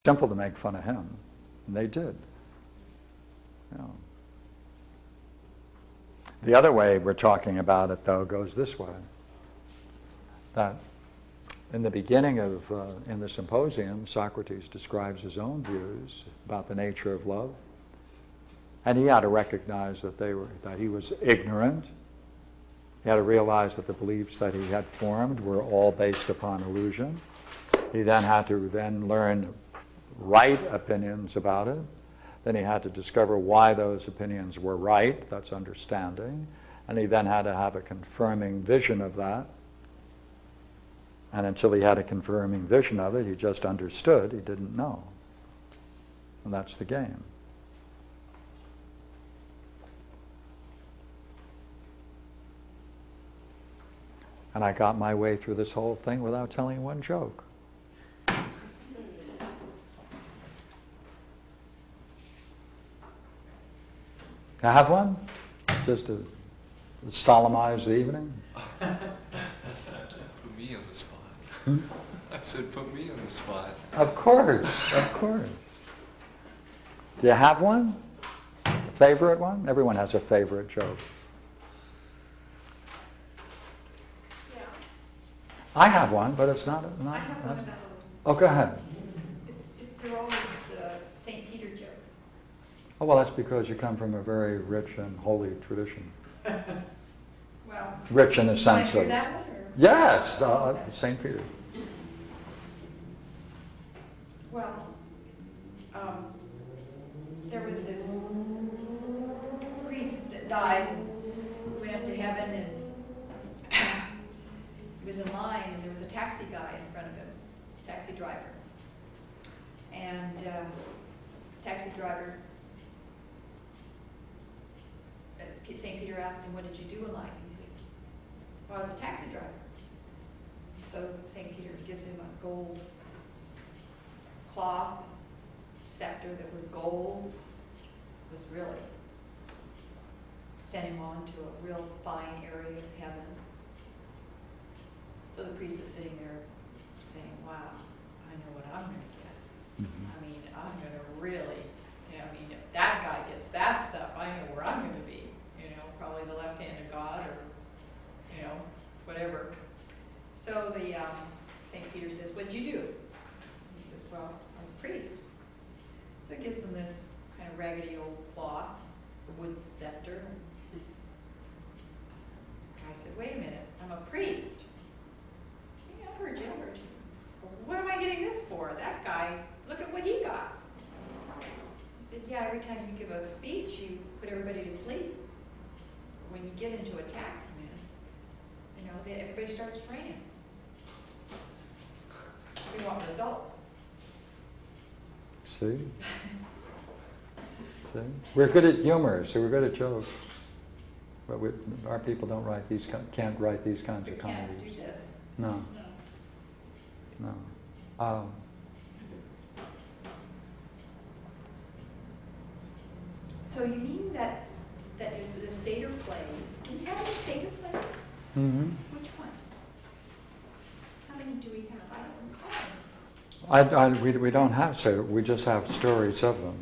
simple to make fun of him, and they did. You know. The other way we're talking about it, though, goes this way. That in the beginning of, in the symposium, Socrates describes his own views about the nature of love. And he had to recognize that he was ignorant. He had to realize that the beliefs that he had formed were all based upon illusion. He then had to learn right opinions about it. Then he had to discover why those opinions were right, that's understanding. And he then had to have a confirming vision of that. And until he had a confirming vision of it, he just understood, he didn't know. And that's the game. And I got my way through this whole thing without telling one joke. Can I have one? Just to solemnize the evening? Put me on the spot. I said, put me on the spot. Of course, of course. Do you have one? A favorite one? Everyone has a favorite joke. Yeah. I have one, but it's not. I have one about. Oh, go ahead. They're always St. Peter jokes. Oh, well, that's because you come from a very rich and holy tradition. Well. Rich in the You sense hear of. that one, or? Yes, St. Peter. Well, there was this priest that died and went up to heaven, and he was in line, and there was a taxi guy in front of him, taxi driver. And taxi driver, St. Peter asked him, "What did you do in life?" He says, "Well, I was a taxi driver." So St. Peter gives him a gold cloth scepter that was gold. It was really sent him on to a real fine area of heaven. So the priest is sitting there saying, "Wow, I know what I'm going to get. Mm-hmm. I mean, I'm going to really, I mean, if that guy gets that stuff, I know where I'm going to be. You know, probably the left hand of God, or, you know, whatever." So the St. Peter says, "What'd you do?" He says, "Well, I was a priest." So he gives him this kind of raggedy old cloth, a wood scepter. The guy said, "Wait a minute, I'm a priest." "Yeah, I've heard you, I've heard you. What am I getting this for? That guy, look at what he got." He said, "Yeah, every time you give a speech, you put everybody to sleep. When you get into a taxi, man, you know, everybody starts praying. We want results." See? See? We're good at humor, so we're good at jokes. But our people don't write these, can't write these kinds of comedies. We can't do this. No, No. no. So you mean that the Seder plays, do we have any Seder plays? Mm-hmm. Which ones? How many do we have? I don't recall. We don't have Seder, we just have stories of them.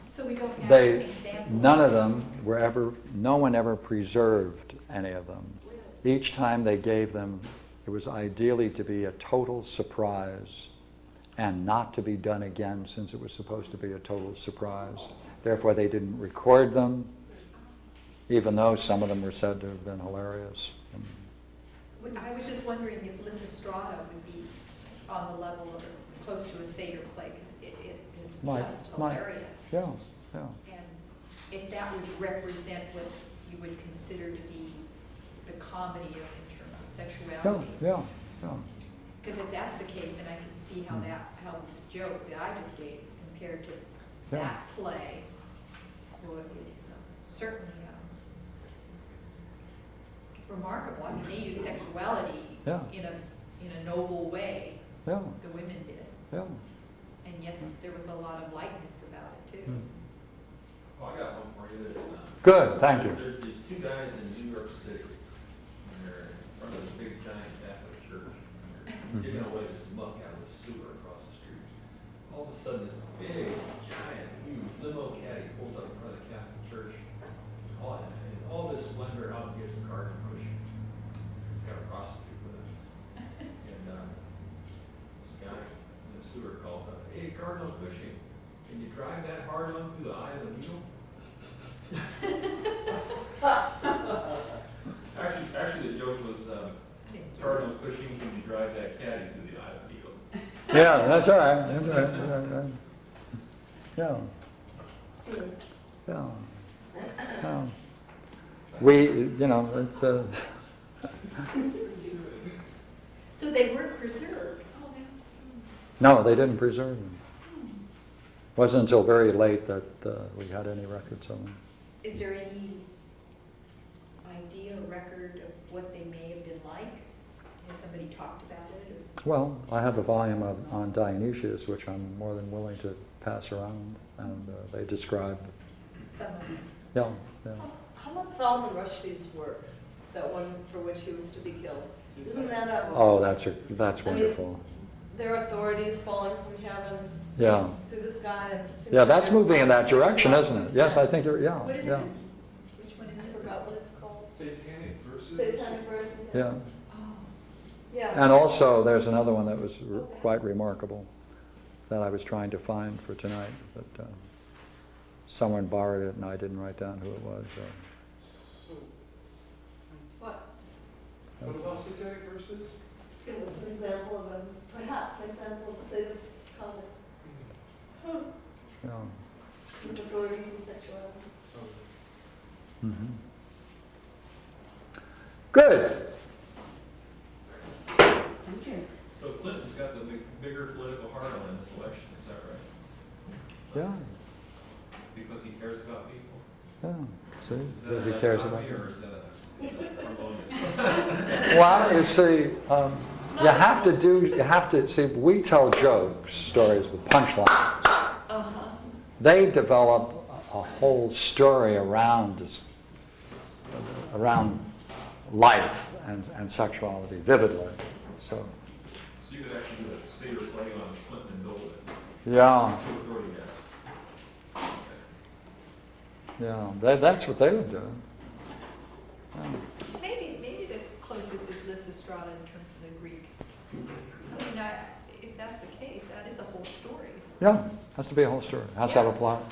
So we don't have They, an example? none of them were ever, no one ever preserved any of them. Really? Each time they gave them, it was ideally to be a total surprise and not to be done again, since it was supposed to be a total surprise. Therefore, they didn't record them, even though some of them were said to have been hilarious. I was just wondering if Lysistrata would be on the level of close to a Seder play, because it is just hilarious. Yeah, yeah. And if that would represent what you would consider to be the comedy in terms of sexuality. Yeah. Because if that's the case, then I can see how how this joke that I just gave compared to that play, well, it was certainly remarkable. I mean, they used sexuality in a noble way. Yeah. The women did. Yeah. And yet there was a lot of likeness about it too. Oh, I got one for you. Good, thank you. There's these two guys in New York City, and they're in front of this big giant Catholic church, and they're giving away this muck out of the sewer across the street. All of a sudden this big, giant, huge limo caddy pulls up in front of the Catholic church. And all this wonder out gives the Cardinal Cushing. He's got a prostitute with him. And this guy, the steward calls up, "Hey, Cardinal Cushing, can you drive that hard on through the eye of the needle?" Actually, the joke was, "Cardinal Cushing, can you drive that caddy through the eye of the needle?" Yeah, that's all right. That's all right. That's all right. Yeah. Yeah. Yeah. We, it's So they weren't preserved. Oh, that's. no, they didn't preserve them. Wasn't until very late that we had any records of them. Is there any idea or record of what they may have been like? Has somebody talked about it? Or? Well, I have a volume on Dionysius, which I'm more than willing to pass around, and they describe. Some of them. Yeah, yeah. How about Solomon Rushdie's work, that one for which he was to be killed? Isn't that Oh, that's wonderful. There are authorities falling from heaven Yeah. to the sky. And Yeah, that's moving in that direction, isn't it? Yes, I think you're. Yeah. What is yeah. this? Which one is I it? forgot what it's called. Satanic verses. Satanic verse. Yeah. Oh, Yeah. And also, there's another one that was quite remarkable that I was trying to find for tonight, but someone borrowed it and I didn't write down who it was. what? What about satanic verses? It was an example of perhaps an example of, say, the comic Yeah. with authorities and sexuality. Mm-hmm. Good. So Clinton's got the bigger political heart on in this election, is that right? Yeah. Because he cares about people? Yeah. See, Is because that he a cares dichotomy, about or them. is that harmonious? Well, you see, you have to see. We tell jokes, stories with punchlines. Uh-huh. They develop a whole story around life and sexuality vividly. So, So you could actually do a satyr play on Clinton and Bill Clinton. yeah, Two authority guys. yeah, that's what they would do. Yeah. Maybe the closest is Lysistrata in terms of the Greeks. I mean, if that's the case, that is a whole story. Yeah, has to be a whole story. Has to have a plot.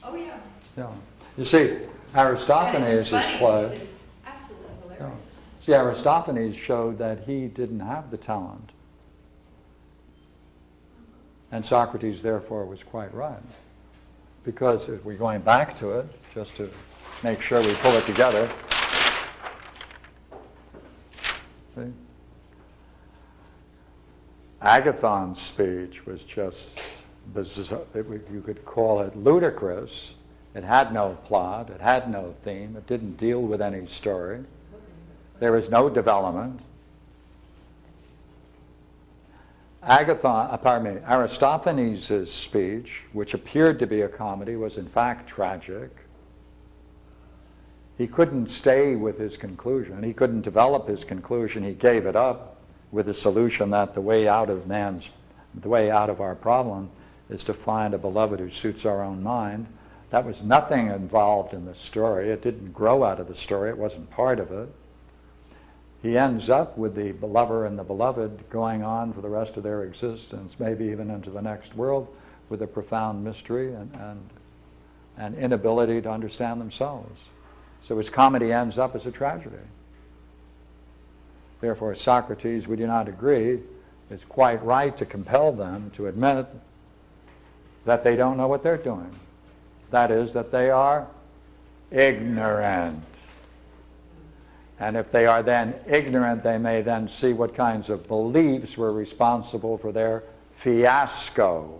Oh, yeah. Yeah. You see, And Aristophanes' it's funny. play. It's absolutely Yeah. hilarious. See, Aristophanes showed that he didn't have the talent. And Socrates, therefore, was quite right. Because if we're going back to it, just to make sure we pull it together. See? Agathon's speech was just bizarre. You could call it ludicrous. It had no plot. It had no theme. It didn't deal with any story. There was no development. Aristophanes' speech, which appeared to be a comedy, was in fact tragic. He couldn't stay with his conclusion. He couldn't develop his conclusion. He gave it up with the solution that the way out of our problem is to find a beloved who suits our own mind. That was nothing involved in the story. It didn't grow out of the story. It wasn't part of it. He ends up with the lover and the beloved going on for the rest of their existence, maybe even into the next world, with a profound mystery and inability to understand themselves. So his comedy ends up as a tragedy. Therefore, Socrates, we do not agree, is quite right to compel them to admit that they don't know what they're doing. That is, that they are ignorant. And if they are then ignorant, they may then see what kinds of beliefs were responsible for their fiasco